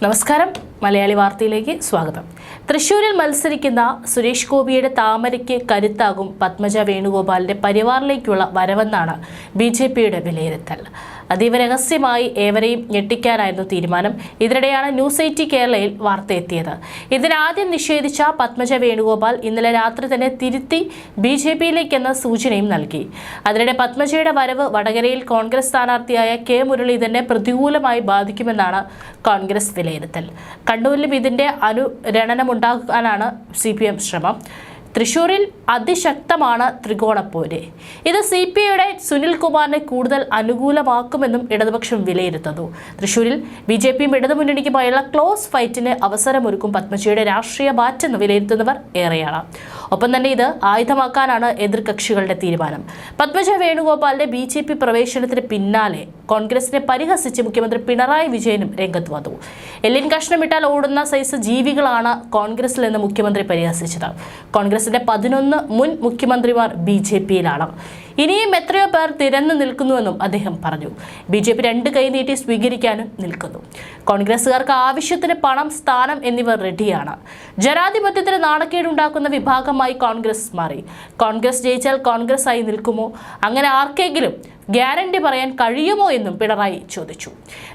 നമസ്കാരം മലയാളി വാർത്തയിലേക്ക് സ്വാഗതം. തൃശ്ശൂരിൽ മത്സരിക്കുന്ന സുരേഷ് ഗോപിയുടെ താമരയ്ക്ക് കരുത്താകും പത്മജ വേണുഗോപാലിന്റെ പരിവാറിലേക്കുള്ള വരവെന്നാണ് ബിജെപിയുടെ വിലയിരുത്തൽ. അതീവ രഹസ്യമായി ഏവരെയും ഞെട്ടിക്കാനായിരുന്നു തീരുമാനം. ഇതിനിടെയാണ് ന്യൂസ് 80 കേരളയിൽ വാർത്തയെത്തിയത്. ഇതിനാദ്യം നിഷേധിച്ച പത്മജ വേണുഗോപാൽ ഇന്നലെ രാത്രി തന്നെ തിരുത്തി ബിജെപിയിലേക്കെന്ന സൂചനയും നൽകി. അതിനിടെ പത്മജയുടെ വരവ് വടകരയിൽ കോൺഗ്രസ് സ്ഥാനാർത്ഥിയായ കെ മുരളീധരനെ പ്രതികൂലമായി ബാധിക്കുമെന്നാണ് കോൺഗ്രസ് വിലയിരുത്തൽ. കണ്ണൂരിലും ഇതിന്റെ അനുരണനമുണ്ടാക്കാനാണ് CPM ശ്രമം. തൃശ്ശൂരിൽ അതിശക്തമാണ് ത്രികോണപ്പോര്. ഇത് CPIയുടെ സുനിൽകുമാറിനെ കൂടുതൽ അനുകൂലമാക്കുമെന്നും ഇടതുപക്ഷം വിലയിരുത്തുന്നു. തൃശ്ശൂരിൽ BJPയും ഇടതുമുന്നണിക്കുമായുള്ള ക്ലോസ് ഫൈറ്റിന് അവസരമൊരുക്കും പത്മജയുടെ രാഷ്ട്രീയ മാറ്റെന്ന് വിലയിരുത്തുന്നവർ ഏറെയാണ്. ഒപ്പം തന്നെ ഇത് ആയുധമാക്കാനാണ് എതിർകക്ഷികളുടെ തീരുമാനം. പത്മജ വേണുഗോപാലിന്റെ BJP പ്രവേശനത്തിന് പിന്നാലെ കോൺഗ്രസിനെ പരിഹസിച്ച് മുഖ്യമന്ത്രി പിണറായി വിജയനും രംഗത്ത് വന്നു. എല്ലിൻ കഷ്ണമിട്ടാൽ ഓടുന്ന സൈസ് ജീവികളാണ് കോൺഗ്രസിലെന്ന് മുഖ്യമന്ത്രി പരിഹസിച്ചത്. കോൺഗ്രസിന്റെ 11 മുൻ മുഖ്യമന്ത്രിമാർ BJPയിലാണ്. ഇനിയും എത്രയോ പേർ തിരഞ്ഞു നിൽക്കുന്നുവെന്നും അദ്ദേഹം പറഞ്ഞു. BJP 2 കൈ നീട്ടി സ്വീകരിക്കാനും നിൽക്കുന്നു. കോൺഗ്രസുകാർക്ക് ആവശ്യത്തിന് പണം, സ്ഥാനം എന്നിവ റെഡിയാണ്. ജനാധിപത്യത്തിന് നാണക്കേടുണ്ടാക്കുന്ന വിഭാഗമായി കോൺഗ്രസ് മാറി. കോൺഗ്രസ് ജയിച്ചാൽ കോൺഗ്രസ് ആയി നിൽക്കുമോ? അങ്ങനെ ആർക്കെങ്കിലും ഗ്യാരണ്ടി പറയാൻ കഴിയുമോ എന്നും പിണറായി ചോദിച്ചു.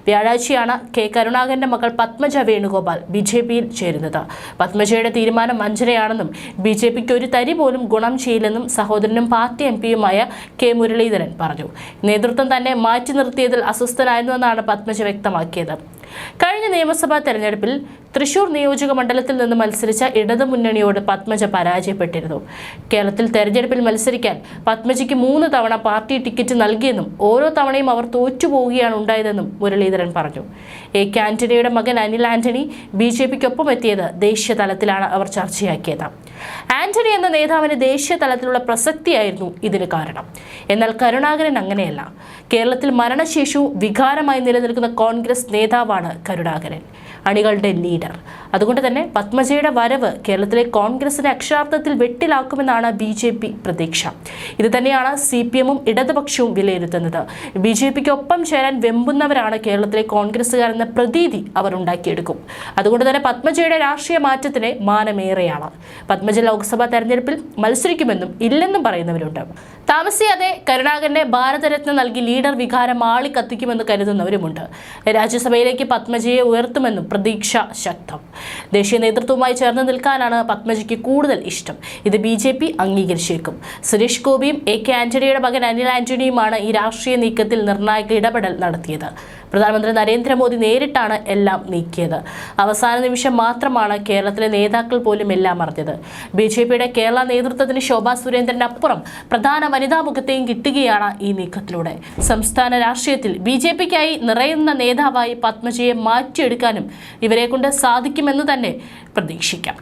വ്യാഴാഴ്ചയാണ് കെ കരുണാകരന്റെ മകൾ പത്മജ വേണുഗോപാൽ BJPയിൽ ചേരുന്നത്. പത്മജയുടെ തീരുമാനം വഞ്ചനയാണെന്നും BJPക്ക് ഒരു തരി പോലും ഗുണം ചെയ്യില്ലെന്നും സഹോദരനും പാർട്ടി MPയുമായ കെ മുരളീധരൻ പറഞ്ഞു. നേതൃത്വം തന്നെ മാറ്റി നിർത്തിയതിൽ അസ്വസ്ഥനായിരുന്നുവെന്നാണ് പത്മജ വ്യക്തമാക്കിയത്. കഴിഞ്ഞ നിയമസഭാ തെരഞ്ഞെടുപ്പിൽ തൃശൂർ നിയോജക മണ്ഡലത്തിൽ നിന്ന് മത്സരിച്ച ഇടതുമുന്നണിയോട് പത്മജ പരാജയപ്പെട്ടിരുന്നു. കേരളത്തിൽ തെരഞ്ഞെടുപ്പിൽ മത്സരിക്കാൻ പത്മജയ്ക്ക് 3 തവണ പാർട്ടി ടിക്കറ്റ് നൽകിയെന്നും ഓരോ തവണയും അവർ തോറ്റുപോവുകയാണ് ഉണ്ടായതെന്നും മുരളീധരൻ പറഞ്ഞു. AK ആന്റണിയുടെ മകൻ അനിൽ ആന്റണി BJPക്കൊപ്പം എത്തിയത് ദേശീയ തലത്തിലാണ് അവർ ചർച്ചയാക്കിയത്. ആന്റണി എന്ന നേതാവിന് ദേശീയ തലത്തിലുള്ള പ്രസക്തിയായിരുന്നു ഇതിന് കാരണം. എന്നാൽ കരുണാകരൻ അങ്ങനെയല്ല. കേരളത്തിൽ മരണശേഷവും വികാരമായി നിലനിൽക്കുന്ന കോൺഗ്രസ് നേതാവാണ് കരുണാകരൻ, അണികളുടെ ലീഡർ. അതുകൊണ്ട് തന്നെ പത്മജയുടെ വരവ് കേരളത്തിലെ കോൺഗ്രസിനെ അക്ഷരാർത്ഥത്തിൽ വെട്ടിലാക്കുമെന്നാണ് BJP പ്രതീക്ഷ. ഇത് തന്നെയാണ് CPMഉം ഇടതുപക്ഷവും വിലയിരുത്തുന്നത്. BJPക്കൊപ്പം ചേരാൻ വെമ്പുന്നവരാണ് കേരളത്തിലെ കോൺഗ്രസുകാരെന്ന പ്രതീതി അവർ ഉണ്ടാക്കിയെടുക്കും. അതുകൊണ്ട് തന്നെ പത്മജയുടെ രാഷ്ട്രീയ മാറ്റത്തിന് മാനമേറെയാണ്. പത്മജ ലോക്സഭാ തെരഞ്ഞെടുപ്പിൽ മത്സരിക്കുമെന്നും ഇല്ലെന്നും പറയുന്നവരുണ്ട്. താമസിയാതെ കരുണാകരനെ ഭാരതരത്ന നൽകി ലീഡർ വികാരം ആളിക്കത്തിക്കുമെന്ന് കരുതുന്നവരുമുണ്ട്. രാജ്യസഭയിലേക്ക് പത്മജയെ ഉയർത്തുമെന്നും പ്രതീക്ഷ ശക്തം. ദേശീയ നേതൃത്വവുമായി ചേർന്ന് നിൽക്കാനാണ് പത്മജയ്ക്ക് കൂടുതൽ ഇഷ്ടം. ഇത് BJP അംഗീകരിച്ചേക്കും. സുരേഷ് ഗോപിയും AK ആന്റണിയുടെ മകൻ അനിൽ ആന്റണിയുമാണ് ഈ രാഷ്ട്രീയ നീക്കത്തിൽ നിർണായക ഇടപെടൽ നടത്തിയത്. പ്രധാനമന്ത്രി നരേന്ദ്രമോദി നേരിട്ടാണ് എല്ലാം നീക്കിയത്. അവസാന നിമിഷം മാത്രമാണ് കേരളത്തിലെ നേതാക്കൾ പോലും എല്ലാം അറിഞ്ഞത്. BJPയുടെ കേരള നേതൃത്വത്തിന് ശോഭാ സുരേന്ദ്രനപ്പുറം പ്രധാന വനിതാ മുഖത്തെയും കിട്ടുകയാണ് ഈ നീക്കത്തിലൂടെ. സംസ്ഥാന രാഷ്ട്രീയത്തിൽ BJPക്കായി നിറയുന്ന നേതാവായി പത്മജയെ മാറ്റിയെടുക്കാനും ഇവരെ കൊണ്ട് സാധിക്കുമെന്ന് തന്നെ പ്രതീക്ഷിക്കാം.